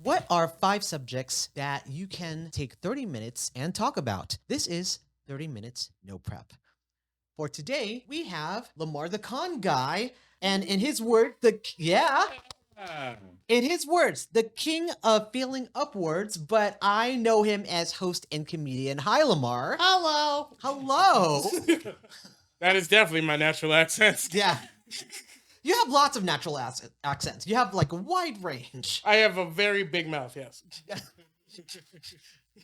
What are 5 subjects that you can take 30 minutes and talk about? This is 30 minutes no prep. For today, we have Lemar the Con Guy, and in his word, in his words, the king of feeling upwards, but I know him as host and comedian. Hi, Lemar. Hello. Hello. That is definitely my natural accent. Yeah. You have lots of natural accents. You have like a wide range. I have a very big mouth, yes.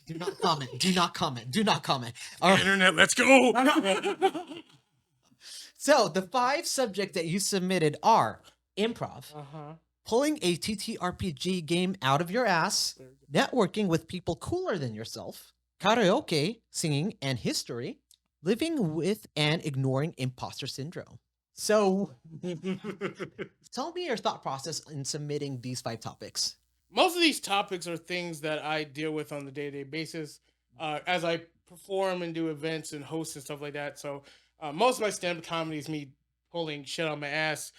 Do not comment. Do not comment. Do not comment. All right. Internet, let's go. So the 5 subjects that you submitted are improv, Uh-huh. pulling a TTRPG game out of your ass, networking with people cooler than yourself, karaoke, singing, and history, living with and ignoring imposter syndrome. So tell me your thought process in submitting these 5 topics. Most of these topics are things that I deal with on the day-to-day basis as I perform and do events and host and stuff like that. So most of my stand-up comedy is me pulling shit on my ass.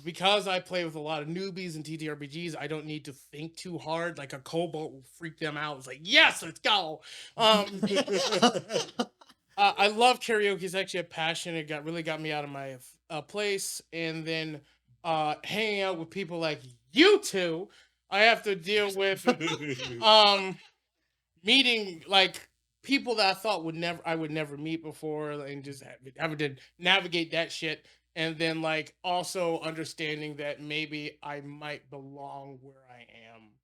Because I play with a lot of newbies and TTRPGs, I don't need to think too hard. Like a kobold will freak them out. It's like, yes, let's go. I love karaoke. It's actually a passion. It really got me out of my place. And then hanging out with people like you two, I have to deal with meeting like people that I thought I would never meet before, and just having to navigate that shit. And then like also understanding that maybe I might belong where I am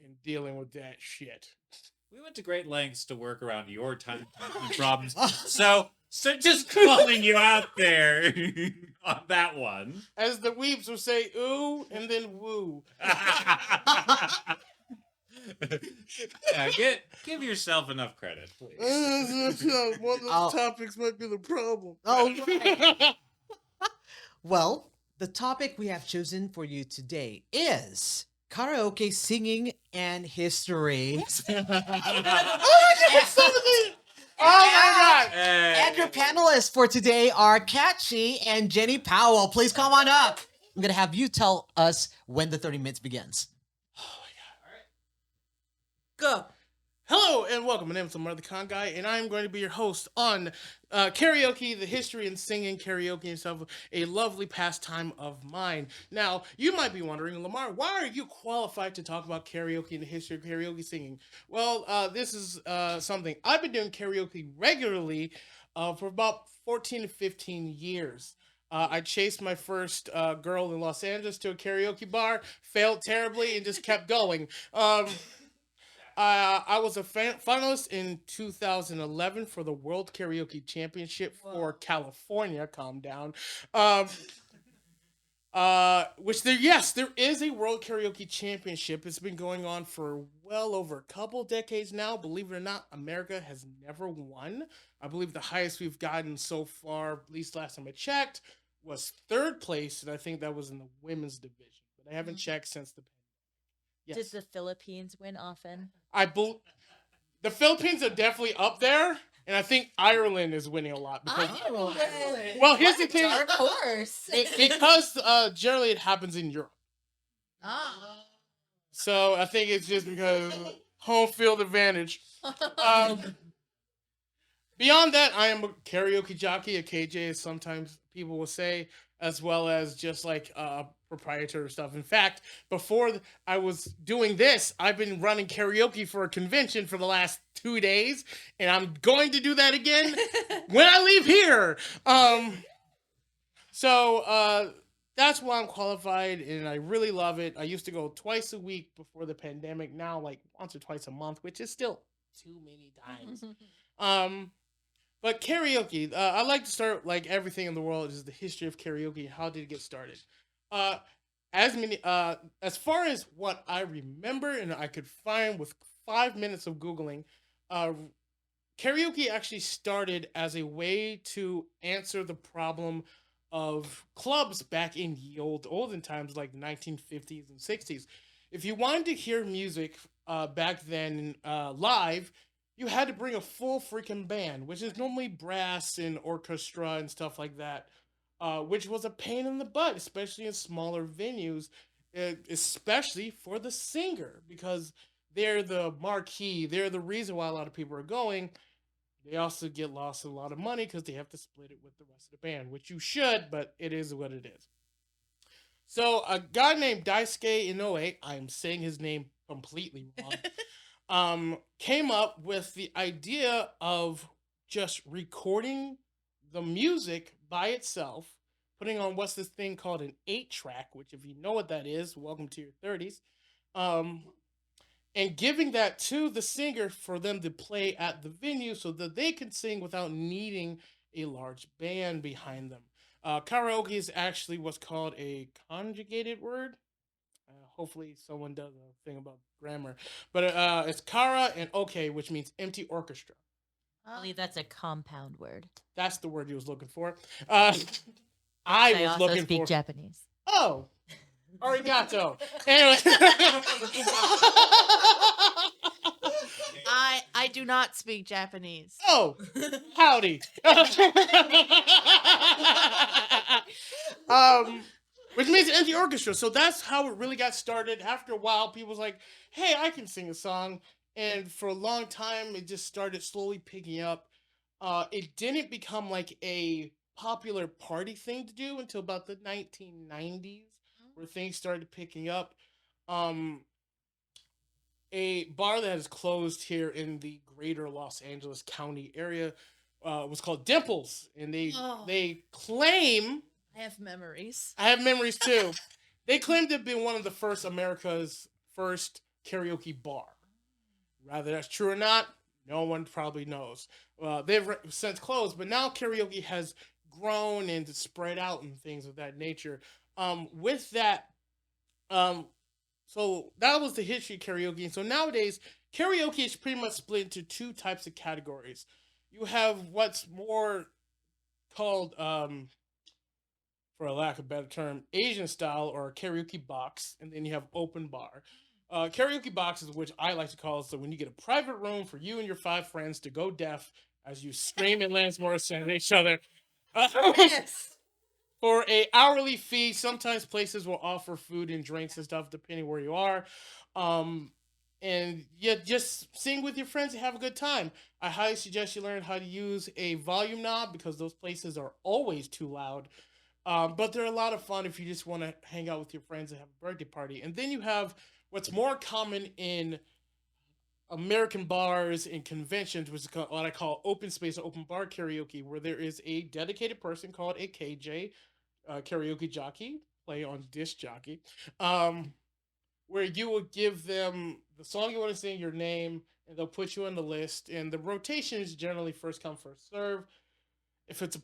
and dealing with that shit. We went to great lengths to work around your time problems. So just calling you out there on that one. As the weeps will say, ooh, and then woo. Yeah, give yourself enough credit, please. One of those topics might be the problem. Oh, right. Well, the topic we have chosen for you today is karaoke singing and history. Oh my god! And your panelists for today are Catchy and Jenny Powell. Please come on up. I'm going to have you tell us when the 30 minutes begins. Oh my god. All right. Go. Hello and welcome. My name is Lemar the Con Guy, and I'm going to be your host on karaoke, the history and singing karaoke and stuff, a lovely pastime of mine. Now, you might be wondering, Lemar, why are you qualified to talk about karaoke and the history of karaoke singing? Well, this is something. I've been doing karaoke regularly for about 14 to 15 years. I chased my first girl in Los Angeles to a karaoke bar, failed terribly, and just kept going. I was a finalist in 2011 for the World Karaoke Championship for California. Calm down. There is a World Karaoke Championship. It's been going on for well over a couple decades now. Believe it or not, America has never won. I believe the highest we've gotten so far, at least last time I checked, was 3rd place, and I think that was in the women's division. But I haven't checked since the. Yes. Did the Philippines win often? The Philippines are definitely up there, and I think Ireland is winning a lot. Because, well, here's the thing. Of course. Because generally it happens in Europe. Ah. So I think it's just because home field advantage. Beyond that, I am a karaoke jockey, a KJ, as sometimes people will say, as well as just like proprietary stuff. In fact, before I was doing this, I've been running karaoke for a convention for the last 2 days, and I'm going to do that again when I leave here. So that's why I'm qualified, and I really love it. I used to go twice a week before the pandemic. Now, like once or twice a month, which is still too many times. But karaoke, I like to start like everything in the world is the history of karaoke. How did it get started? As far as what I remember and I could find with 5 minutes of Googling, karaoke actually started as a way to answer the problem of clubs back in the olden times, like 1950s and 60s. If you wanted to hear music back then live, you had to bring a full freaking band, which is normally brass and orchestra and stuff like that, which was a pain in the butt, especially in smaller venues. especially for the singer, because they're the marquee. They're the reason why a lot of people are going. They also get lost a lot of money because they have to split it with the rest of the band, which you should, but it is what it is. So a guy named Daisuke Inoue, I'm saying his name completely wrong, came up with the idea of just recording the music by itself, putting on what's this thing called an 8-track, which if you know what that is, welcome to your 30s. And giving that to the singer for them to play at the venue so that they can sing without needing a large band behind them. Karaoke is actually what's called a conjugated word. Hopefully, someone does a thing about grammar. But it's kara and oke, which means empty orchestra. I believe that's a compound word. That's the word he was looking for. I was also looking speak for. Japanese. Oh, arigato. Anyway. I do not speak Japanese. Oh, howdy. Which means empty orchestra. So that's how it really got started. After a while, people was like, "Hey, I can sing a song," and for a long time, it just started slowly picking up. It didn't become like a popular party thing to do until about the 1990s, where things started picking up. Um, a bar that has closed here in the greater Los Angeles County area was called Dimples, and they claim I have memories. I have memories too. They claim to have been one of the first America's first karaoke bar. Whether that's true or not, no one probably knows. They've since closed, but now karaoke has grown and spread out and things of that nature. With that, so that was the history of karaoke. And so nowadays, karaoke is pretty much split into two types of categories. You have what's more called, for a lack of a better term, Asian style or karaoke box, and then you have open bar. Karaoke box is which I like to call it. So when you get a private room for you and your 5 friends to go deaf as you scream and Lance Morrison at each other. Yes. For a hourly fee, sometimes places will offer food and drinks and stuff depending where you are. And yeah, just sing with your friends and have a good time. I highly suggest you learn how to use a volume knob because those places are always too loud. But they're a lot of fun if you just want to hang out with your friends and have a birthday party. And then you have what's more common in American bars and conventions, which is what I call open space or open bar karaoke, where there is a dedicated person called a KJ, karaoke jockey, play on disc jockey, where you will give them the song you want to sing, your name, and they'll put you on the list. And the rotation is generally first come, first serve. If it's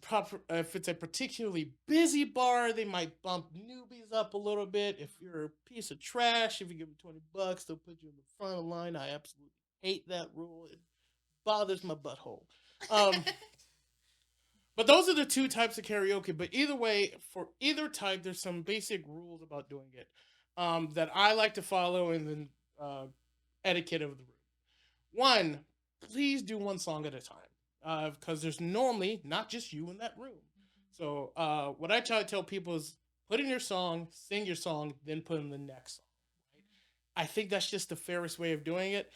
a particularly busy bar, they might bump newbies up a little bit. If you're a piece of trash, if you give them $20, they'll put you in the front of the line. I absolutely hate that rule. It bothers my butthole. But those are the two types of karaoke. But either way, for either type, there's some basic rules about doing it that I like to follow in the etiquette of the room. One, please do one song at a time. Because there's normally not just you in that room. So what I try to tell people is put in your song, sing your song, then put in the next song. Right? I think that's just the fairest way of doing it.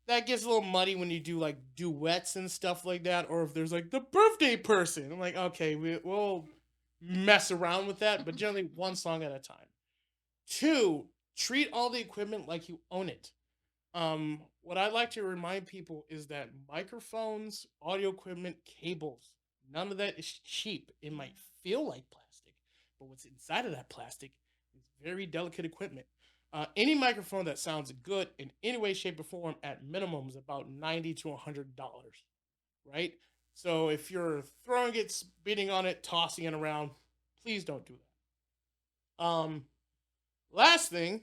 That gets a little muddy when you do like duets and stuff like that, or if there's like the birthday person. I'm like, okay, we'll mess around with that, but generally one song at a time. 2, treat all the equipment like you own it. What I like to remind people is that microphones, audio equipment, cables, none of that is cheap. It might feel like plastic, but what's inside of that plastic is very delicate equipment. Any microphone that sounds good in any way, shape, or form at minimum is about $90 to $100, right? So if you're throwing it, spitting on it, tossing it around, please don't do that. Last thing,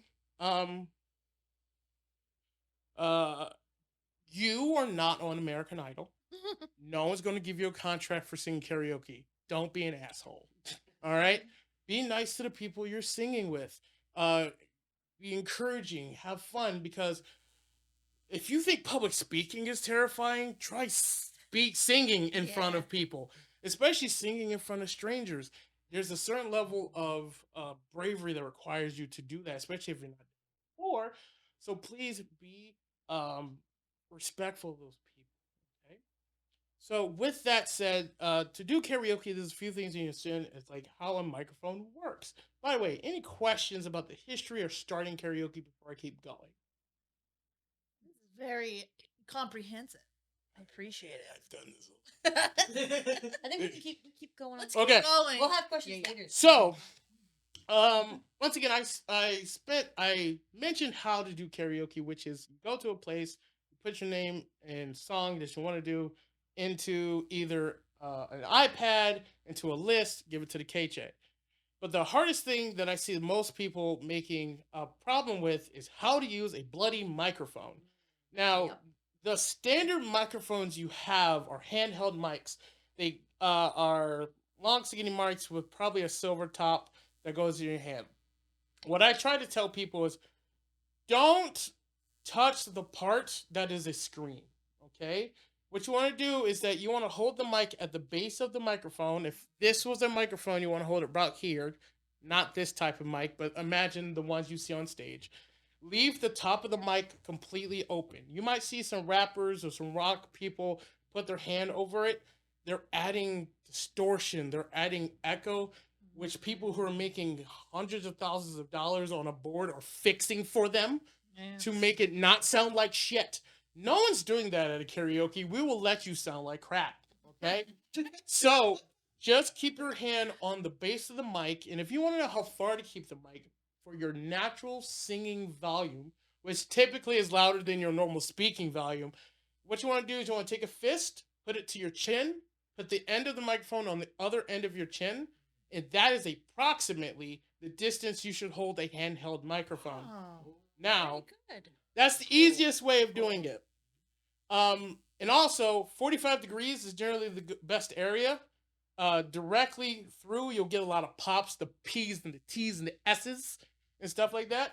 you are not on American Idol. No one's going to give you a contract for singing karaoke. Don't be an asshole. All right? Be nice to the people you're singing with. Be encouraging. Have fun. Because if you think public speaking is terrifying, try singing in front of people. Especially singing in front of strangers. there's a certain level of bravery that requires you to do that, especially if you're not before. So please be respectful of those people. Okay. So with that said, to do karaoke, there's a few things you need to understand. It's like how a microphone works. By the way, any questions about the history or starting karaoke before I keep going? This is very comprehensive. I appreciate it. I've done this. I think we can keep going. Let's Okay. keep going. We'll have questions later. So, once again, I mentioned how to do karaoke, which is you go to a place, you put your name and song that you want to do into either an iPad, into a list, give it to the KJ. But the hardest thing that I see most people making a problem with is how to use a bloody microphone. Now, Yep. the standard microphones you have are handheld mics. They are long, skinny mics with probably a silver top that goes in your hand. What I try to tell people is don't touch the part that is a screen, okay? What you want to do is that you want to hold the mic at the base of the microphone. If this was a microphone, you want to hold it about here, not this type of mic, but imagine the ones you see on stage. Leave the top of the mic completely open. You might see some rappers or some rock people put their hand over it. They're adding distortion, they're adding echo, which people who are making hundreds of thousands of dollars on a board are fixing for them to make it not sound like shit. No one's doing that at a karaoke. We will let you sound like crap, okay? So just keep your hand on the base of the mic, and if you want to know how far to keep the mic for your natural singing volume, which typically is louder than your normal speaking volume, what you want to do is you want to take a fist, put it to your chin, put the end of the microphone on the other end of your chin, and that is approximately the distance you should hold a handheld microphone. Oh, Now, very good. that's the easiest way of doing it. And also, 45 degrees is generally the best area. Directly through, you'll get a lot of pops, the P's and the T's and the S's and stuff like that.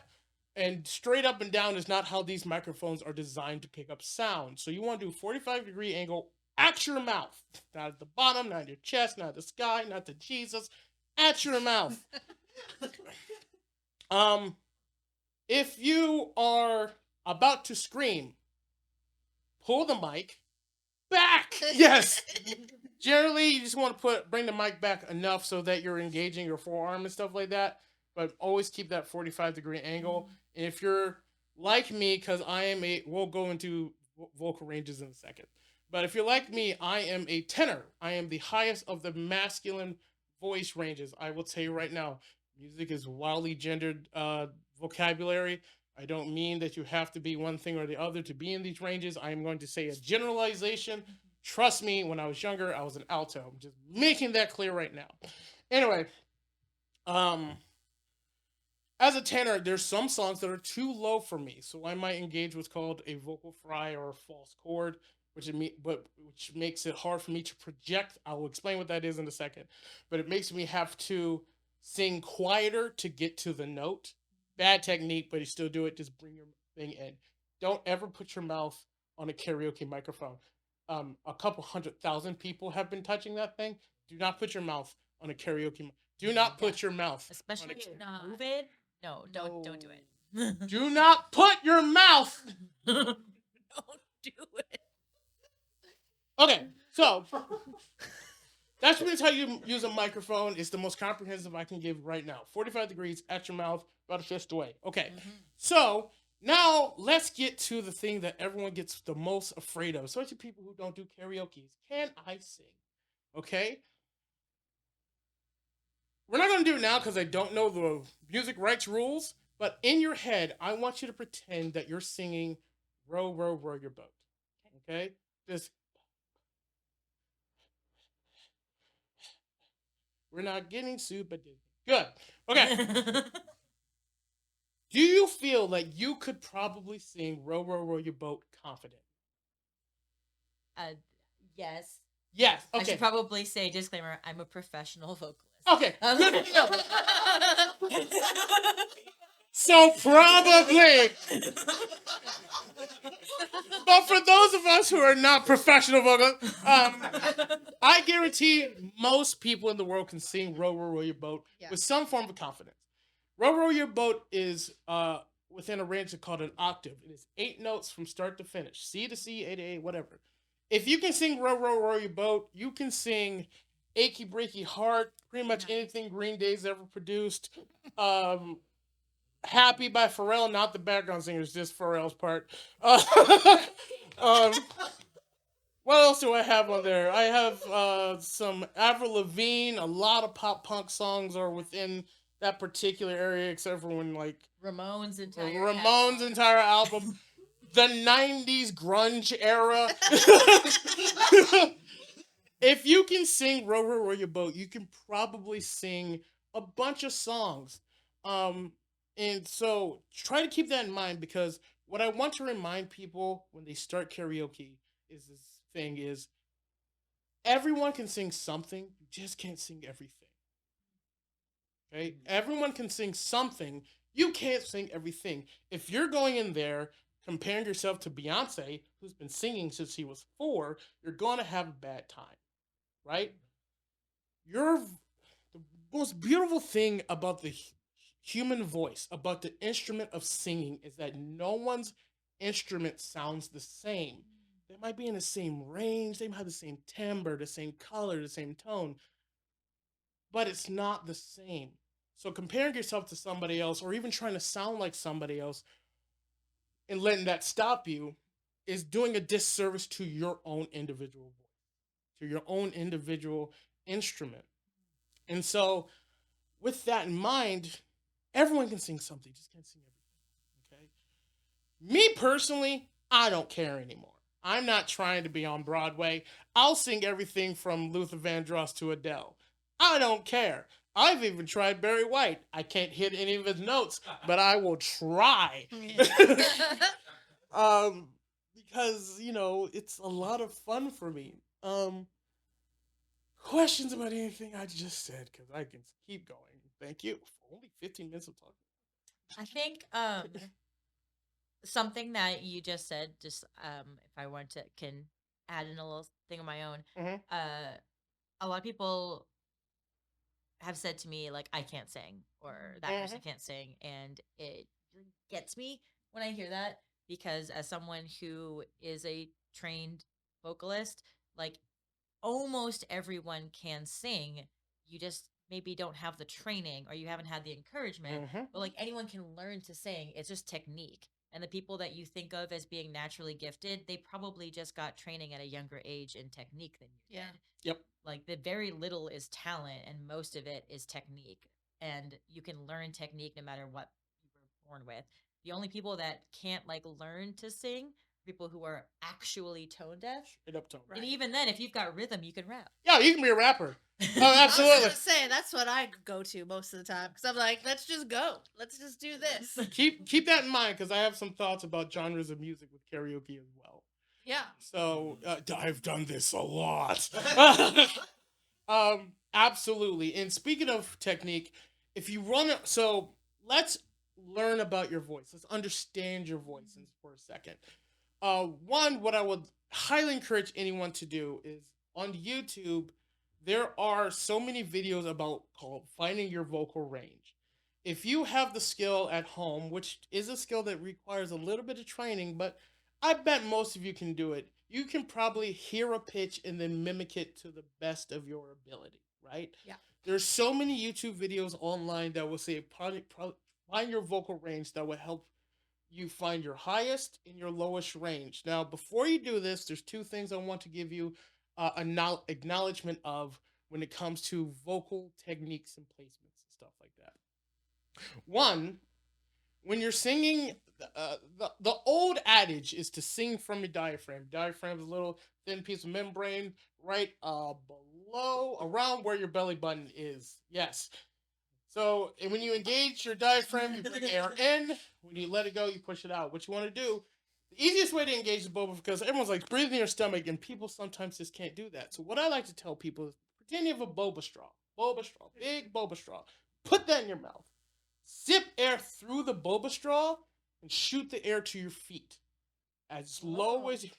And straight up and down is not how these microphones are designed to pick up sound. So you want to do 45-degree angle at your mouth. Not at the bottom, not at your chest, not at the sky, not to Jesus. At your mouth. If you are about to scream, pull the mic back. Yes. Generally, you just want to bring the mic back enough so that you're engaging your forearm and stuff like that. But always keep that 45-degree angle. And if you're like me, because we'll go into vocal ranges in a second. But if you're like me, I am a tenor. I am the highest of the masculine voice ranges. I will tell you right now, music is wildly gendered vocabulary. I don't mean that you have to be one thing or the other to be in these ranges. I am going to say a generalization. Trust me, when I was younger, I was an alto. I'm just making that clear right now. Anyway, as a tenor, there's some songs that are too low for me, so I might engage what's called a vocal fry or a false chord, which makes it hard for me to project. I will explain what that is in a second, but it makes me have to sing quieter to get to the note. Bad technique, but you still do it. Just bring your thing in. Don't ever put your mouth on a karaoke microphone. A couple 100,000 people have been touching that thing. Do not put your mouth on a karaoke. Do not put your mouth, especially if you're not. move it. No, don't do it. Do not put your mouth. Don't do it. Okay, so that's means how you use a microphone. It's the most comprehensive I can give right now. 45 degrees at your mouth, about a fist away. Okay, so now let's get to the thing that everyone gets the most afraid of, especially people who don't do karaoke. Can I sing? Okay. We're not going to do it now because I don't know the music rights rules, but in your head, I want you to pretend that you're singing Row, Row, Row Your Boat. Okay? Just, we're not getting sued, but good. Okay. Do you feel like you could probably sing Row, Row, Row Your Boat confident? Yes. Yes. I Okay. should probably say, disclaimer, I'm a professional vocalist. Okay. Good to know. So probably. But for those of us who are not professional vocalists, I guarantee most people in the world can sing "Row, Row, Row Your Boat" Yeah. with some form of confidence. "Row, Row Your Boat" is within a range called an octave. It is 8 notes from start to finish, C to C, A to A, whatever. If you can sing "Row, Row, Row Your Boat," you can sing "Achy Breaky Heart," pretty much anything Green Day's ever produced. "Happy" by Pharrell, not the background singers, just Pharrell's part. Um, what else do I have on there? I have some Avril Lavigne. A lot of pop punk songs are within that particular area, except for when like Ramones entire Ramones' catalog. entire album, the '90s grunge era. If you can sing "Row, Row, Row Your Boat," you can probably sing a bunch of songs. And so try to keep that in mind, because what I want to remind people when they start karaoke is this thing is everyone can sing something, you just can't sing everything. Okay? Everyone can sing something, you can't sing everything. If you're going in there comparing yourself to Beyonce, who's been singing since she was 4, you're going to have a bad time. Right? The most beautiful thing about the human voice, about the instrument of singing, is that no one's instrument sounds the same. They might be in the same range, they might have the same timbre, the same color, the same tone, but it's not the same. So comparing yourself to somebody else, or even trying to sound like somebody else, and letting that stop you, is doing a disservice to your own individual voice, to your own individual instrument. And so, with that in mind, everyone can sing something, just can't sing everything. Okay? Me personally, I don't care anymore. I'm not trying to be on Broadway. I'll sing everything from Luther Vandross to Adele. I don't care. I've even tried Barry White. I can't hit any of his notes, but I will try. Because, it's a lot of fun for me. Questions about anything I just said, because I can keep going. Thank you. Only 15 minutes of talking. I think something that you just said, just if I want to can add in a little thing of my own. Mhm. A lot of people have said to me like I can't sing or that person can't sing, and it really gets me when I hear that, because as someone who is a trained vocalist, like almost everyone can sing. You just maybe don't have the training or you haven't had the encouragement, but like anyone can learn to sing. It's just technique. And the people that you think of as being naturally gifted, they probably just got training at a younger age in technique than you did. Yep. Like the very little is talent and most of it is technique. And you can learn technique no matter what you were born with. The only people that can't like learn to sing, people who are actually tone deaf. Straight up tone. And even then, if you've got rhythm, you can rap. Yeah, you can be a rapper. Oh, I was absolutely. gonna say that's what I go to most of the time, because I'm like, let's just go, let's just do this. Keep that in mind, because I have some thoughts about genres of music with karaoke as well. Yeah. So I've done this a lot. Absolutely. And speaking of technique, if you so let's learn about your voice. Let's understand your voice for a second. One, what I would highly encourage anyone to do is on YouTube, there are so many videos about called finding your vocal range. If you have the skill at home, which is a skill that requires a little bit of training, but I bet most of you can do it. You can probably hear a pitch and then mimic it to the best of your ability, right? Yeah. There's so many YouTube videos online that will say find your vocal range, that will help you find your highest and your lowest range. Now, before you do this, there's 2 things I want to give you acknowledgement of when it comes to vocal techniques and placements and stuff like that. One, when you're singing, the old adage is to sing from your diaphragm. Diaphragm is a little thin piece of membrane right below, around where your belly button is. Yes. So when you engage your diaphragm, you bring air in. When you let it go, you push it out. What you want to do, the easiest way to engage the boba, because everyone's like, breathe in your stomach, and people sometimes just can't do that. So what I like to tell people is, pretend you have a boba straw, big boba straw. Put that in your mouth. Sip air through the boba straw and shoot the air to your feet. as low as That's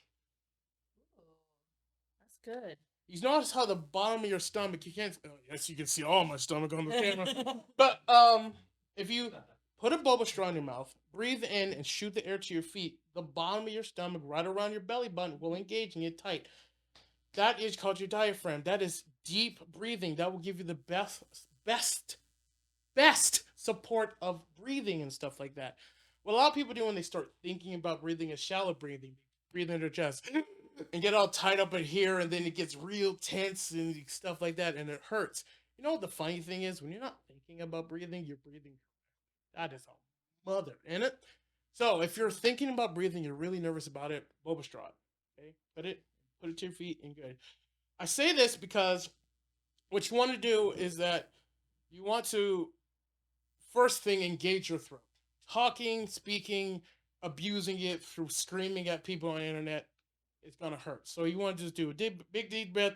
good. you notice how the bottom of your stomach, you can't, oh, yes, you can see all my stomach on the camera. But if you put a boba straw in your mouth, breathe in and shoot the air to your feet, the bottom of your stomach, right around your belly button, will engage and get tight. That is called your diaphragm. That is deep breathing. That will give you the best support of breathing and stuff like that. What a lot of people do when they start thinking about breathing is shallow breathing. Breathe in their chest and get all tied up in here, and then it gets real tense and stuff like that, and it hurts. You know what the funny thing is? When you're not thinking about breathing, you're breathing. That is a mother, in it? So if you're thinking about breathing, you're really nervous about it, boba straw. Okay? Put it to your feet and good. I say this because what you want to do is that you want to first thing engage your throat. Talking, speaking, abusing it through screaming at people on the internet, it's gonna hurt. So you want to just do a big deep breath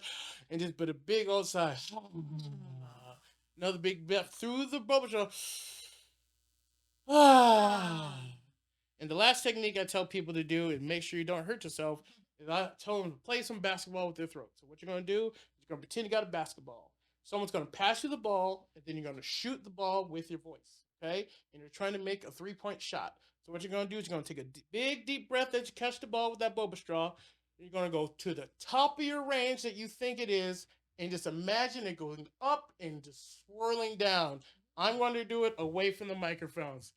and just put a big old sigh. Another big breath through the bubble straw. And the last technique I tell people to do and make sure you don't hurt yourself is I tell them to play some basketball with their throat. So what you're gonna do is you're gonna pretend you got a basketball. Someone's gonna pass you the ball, and then you're gonna shoot the ball with your voice. Okay, and you're trying to make a 3-point shot. So what you're going to do is you're going to take a big, deep breath as you catch the ball with that boba straw. You're going to go to the top of your range that you think it is, and just imagine it going up and just swirling down. I'm going to do it away from the microphones.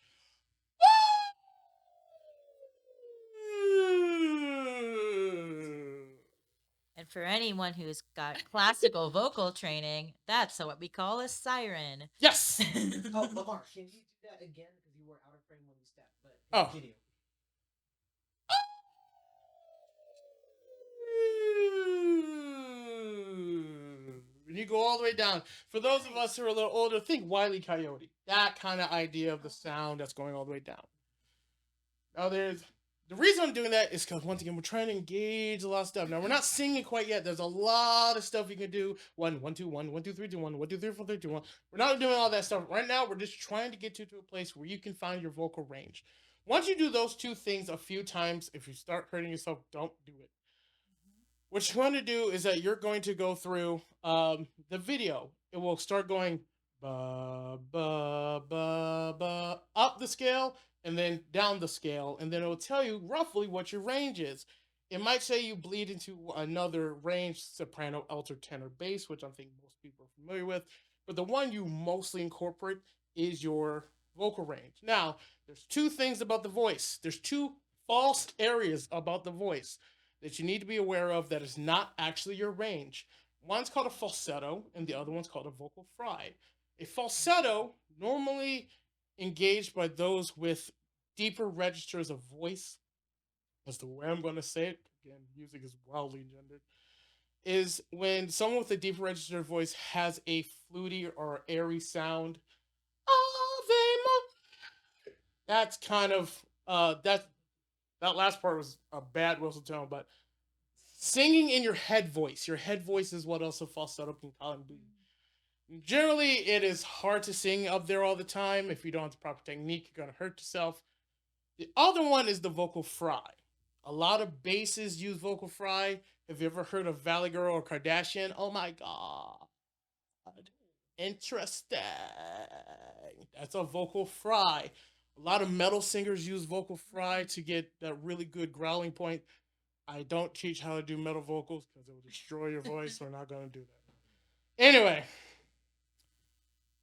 And for anyone who's got classical vocal training, that's what we call a siren. Yes. Oh, Lemar, can you do that again? Because you were out of frame when you stepped. But Oh. continue. When you go all the way down, for those of us who are a little older, think Wile E. Coyote. That kind of idea of the sound that's going all the way down. Now, the reason I'm doing that is because, once again, we're trying to engage a lot of stuff. Now, we're not singing quite yet. There's a lot of stuff you can do. 1, 1, 2, 1, 1, 2, 3, 2, 1, 1, 2, 3, 4, 3, 2, 1. We're not doing all that stuff. Right now, we're just trying to get you to a place where you can find your vocal range. Once you do those two things a few times, if you start hurting yourself, don't do it. What you want to do is that you're going to go through the video. It will start going ba, ba, ba, ba, up the scale and then down the scale. And then it will tell you roughly what your range is. It might say you bleed into another range, soprano, alto, tenor, bass, which I think most people are familiar with. But the one you mostly incorporate is your vocal range. Now, there's two things about the voice. There's two false areas about the voice that you need to be aware of that is not actually your range. One's called a falsetto, and the other one's called a vocal fry. A falsetto, normally engaged by those with deeper registers of voice, that's the way I'm going to say it, again, music is wildly gendered, is when someone with a deeper register of voice has a fluty or airy sound. That's kind of, that last part was a bad whistle tone, but singing in your head voice is what also falsetto can call and be. Generally, it is hard to sing up there all the time. If you don't have the proper technique, you're going to hurt yourself. The other one is the vocal fry. A lot of basses use vocal fry. Have you ever heard of Valley Girl or Kardashian? Oh my God. Interesting. That's a vocal fry. A lot of metal singers use vocal fry to get that really good growling point. I don't teach how to do metal vocals because it will destroy your voice, so we're not going to do that. Anyway,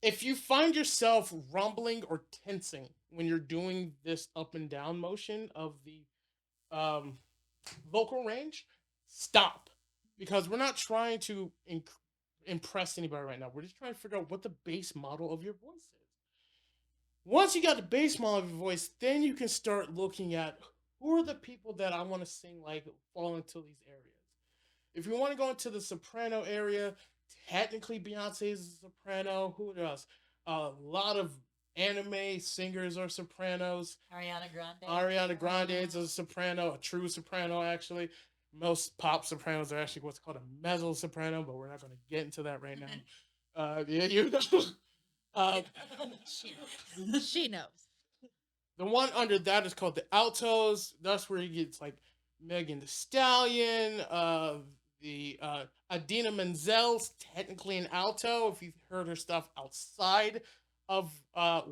if you find yourself rumbling or tensing when you're doing this up and down motion of the vocal range, stop. Because we're not trying to impress anybody right now. We're just trying to figure out what the base model of your voice is. Once you got the base model of your voice, then you can start looking at who are the people that I want to sing like fall into these areas. If you want to go into the soprano area, technically Beyonce is a soprano. Who else? A lot of anime singers are sopranos. Ariana Grande is a soprano, a true soprano actually. Most pop sopranos are actually what's called a mezzo soprano, but we're not going to get into that right now. Yeah, you know. She knows. The one under that is called the altos. That's where you get like Megan the Stallion, the Adina Menzel's technically an alto. If you've heard her stuff outside of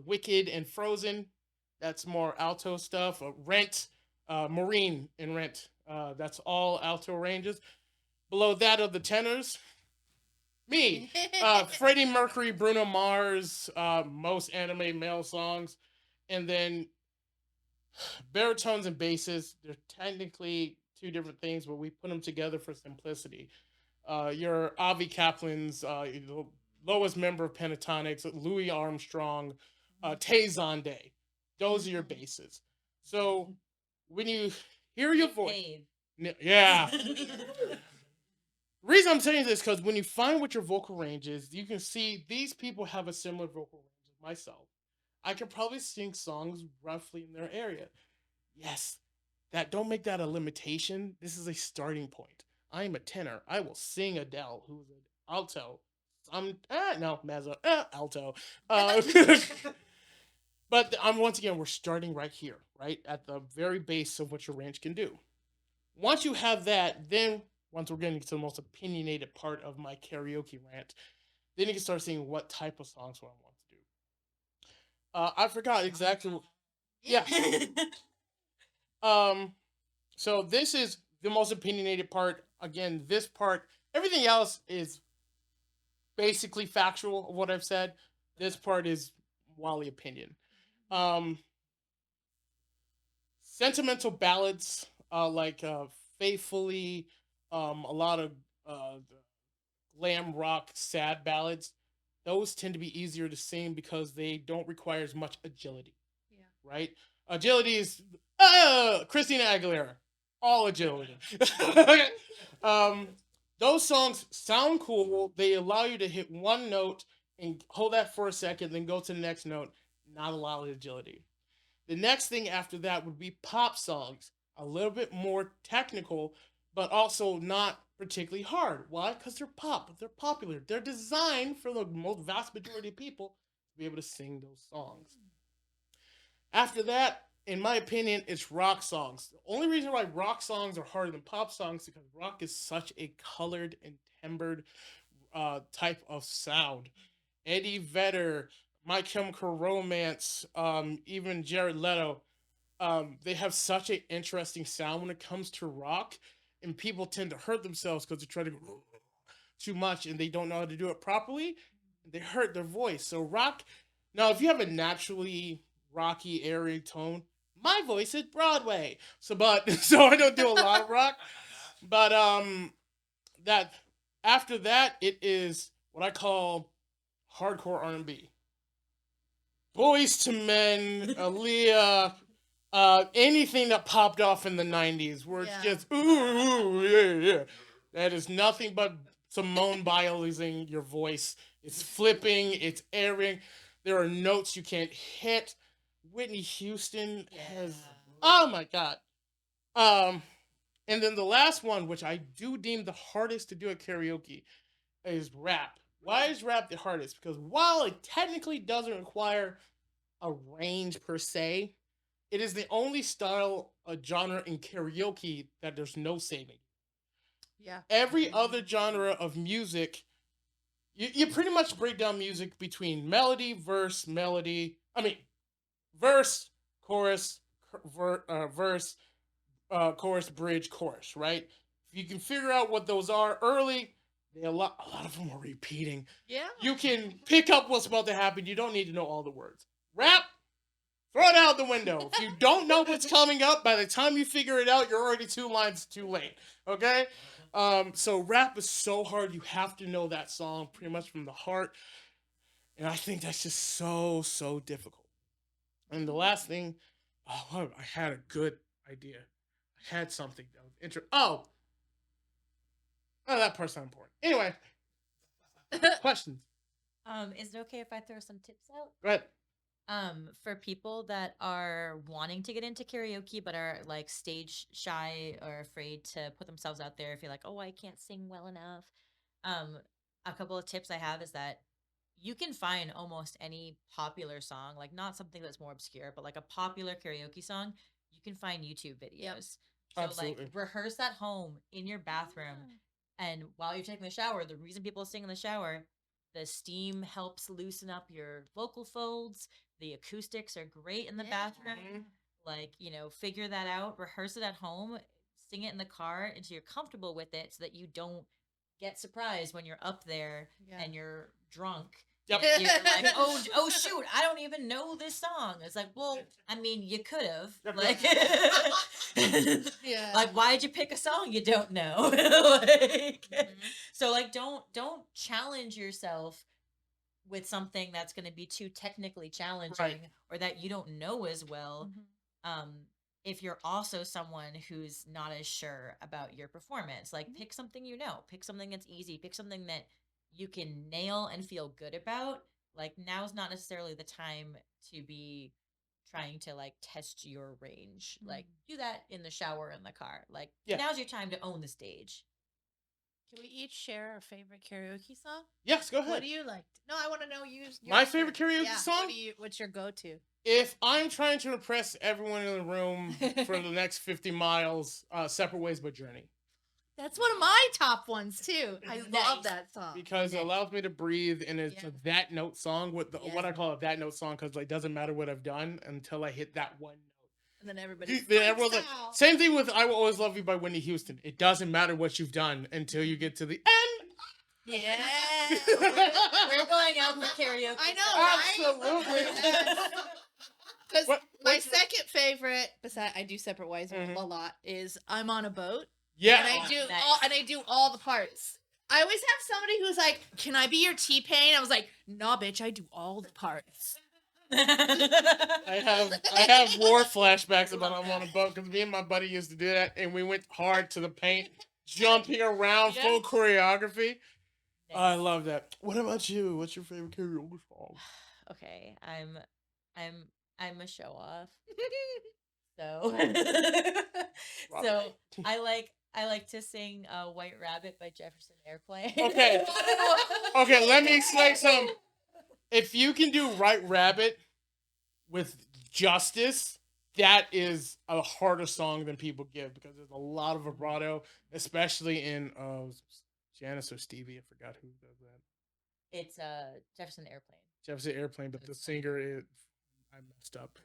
Wicked and Frozen, that's more alto stuff. Rent, Marine in Rent, that's all alto ranges. Below that are the tenors. Me, Freddie Mercury, Bruno Mars, most anime male songs, and then baritones and basses. They're technically two different things, but we put them together for simplicity. Your Avi Kaplan's, the lowest member of Pentatonics, Louis Armstrong, Tay Zonday. Those are your basses. So when you hear your voice, yeah. Reason I'm saying this because when you find what your vocal range is, you can see these people have a similar vocal range as myself. I could probably sing songs roughly in their area. Yes, that don't make that a limitation. This is a starting point. I am a tenor. I will sing Adele, who's an alto. No, mezzo, alto. But once again, we're starting right here, right at the very base of what your range can do. Once you have that, then once we're getting to the most opinionated part of my karaoke rant, then you can start seeing what type of songs I want to do. I forgot exactly. Yeah. So this is the most opinionated part. Again, this part, everything else is basically factual of what I've said. This part is wildly opinion. Sentimental ballads, like Faithfully, a lot of glam rock sad ballads. Those tend to be easier to sing because they don't require as much agility. Yeah. Right? Agility is Christina Aguilera. All agility. Those songs sound cool. They allow you to hit one note and hold that for a second, then go to the next note. Not a lot of agility. The next thing after that would be pop songs. A little bit more technical, but also not particularly hard. Why? Because they're pop. They're popular. They're designed for the most vast majority of people to be able to sing those songs. After that, in my opinion, it's rock songs. The only reason why rock songs are harder than pop songs is because rock is such a colored and timbered type of sound. Eddie Vedder, My Chemical Romance, even Jared Leto, they have such an interesting sound when it comes to rock, and people tend to hurt themselves because they try to go too much and they don't know how to do it properly. They hurt their voice. So rock. Now, if you have a naturally rocky, airy tone, my voice is Broadway. So, but so I don't do a lot of rock. But that after that, it is what I call hardcore R&B. Boys to Men, Aaliyah, anything that popped off in the 90s where it's just, ooh, yeah. That is nothing but Simone Biles-ing your voice. It's flipping, it's airing. There are notes you can't hit. Whitney Houston has, oh my God. And then the last one, which I do deem the hardest to do at karaoke, is rap. Why is rap the hardest? Because while it technically doesn't require a range per se, it is the only style, a genre in karaoke that there's no singing. Yeah. Every other genre of music, you pretty much break down music between melody, verse, verse, chorus, verse, chorus, bridge, chorus, right? If you can figure out what those are early, a lot of them are repeating. Yeah. You can pick up what's about to happen. You don't need to know all the words. Rap, throw it out the window. If you don't know what's coming up, by the time you figure it out, you're already 2 lines too late. Okay? So rap is so hard. You have to know that song pretty much from the heart. And I think that's just so, so difficult. And the last thing, I had a good idea. I had something that was interesting. Oh, that part's not important. Anyway, questions. Is it okay if I throw some tips out? Go ahead. For people that are wanting to get into karaoke but are like stage shy or afraid to put themselves out there, if you're like, oh, I can't sing well enough. A couple of tips I have is that you can find almost any popular song, like not something that's more obscure, but like a popular karaoke song, you can find YouTube videos. So Absolutely. like rehearse at home in your bathroom, and while you're taking the shower, the reason people sing in the shower, the steam helps loosen up your vocal folds. The acoustics are great in the bathroom. Mhm. Like, figure that out, rehearse it at home, sing it in the car until you're comfortable with it so that you don't get surprised when you're up there Yeah. and you're drunk. Yep. And you're like, oh shoot, I don't even know this song. It's like, well, I mean, you could have. Like, Yeah. like, why'd you pick a song you don't know? So like, don't challenge yourself with something that's going to be too technically challenging or that you don't know as well. If you're also someone who's not as sure about your performance, like pick something pick something that's easy, pick something that you can nail and feel good about. Like now's not necessarily the time to be trying to like test your range. Like do that in the shower in the car. Like now's your time to own the stage. Can we each share our favorite karaoke song? Yes, go ahead. What do you like? No, I want to know My favorite karaoke song? What's your go-to? If I'm trying to impress everyone in the room for the next 50 miles, Separate Ways by Journey. That's one of my top ones too. I love that song because it allows me to breathe, and it's a that note song with what I call a that note song, because it doesn't matter what I've done until I hit that one note. And then everybody's like, same thing with I Will Always Love You by Whitney Houston. It doesn't matter what you've done until you get to the end. Yeah. We're going out for karaoke. I know. Absolutely. Because my second favorite, besides I do Separate Ways a lot, is I'm on a Boat. Yeah. And I do all the parts. I always have somebody who's like, "Can I be your T-Pain?" I was like, "Nah, bitch, I do all the parts." I have war flashbacks about I'm on a boat, because me and my buddy used to do that, and we went hard to the paint, jumping around, full choreography. I love that. What about you? What's your favorite karaoke song? Okay, I'm a show off. So I like to sing White Rabbit by Jefferson Airplane. Okay. Let me explain something. If you can do Right Rabbit with justice, that is a harder song than people give, because there's a lot of vibrato, especially in Janice or Stevie. I forgot who does that. It's Jefferson Airplane. Jefferson Airplane, but the singer is... I messed up.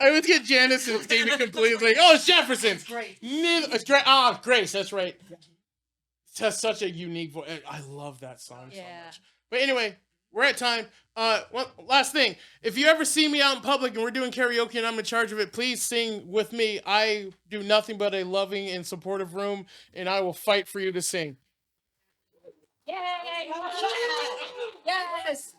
I always get Janice and Stevie completely. Oh, it's Jefferson. Grace. It's Grace. That's right. It has such a unique voice. I love that song so much. But anyway, we're at time. One last thing. If you ever see me out in public and we're doing karaoke and I'm in charge of it, please sing with me. I do nothing but a loving and supportive room, and I will fight for you to sing. Yay! Yes!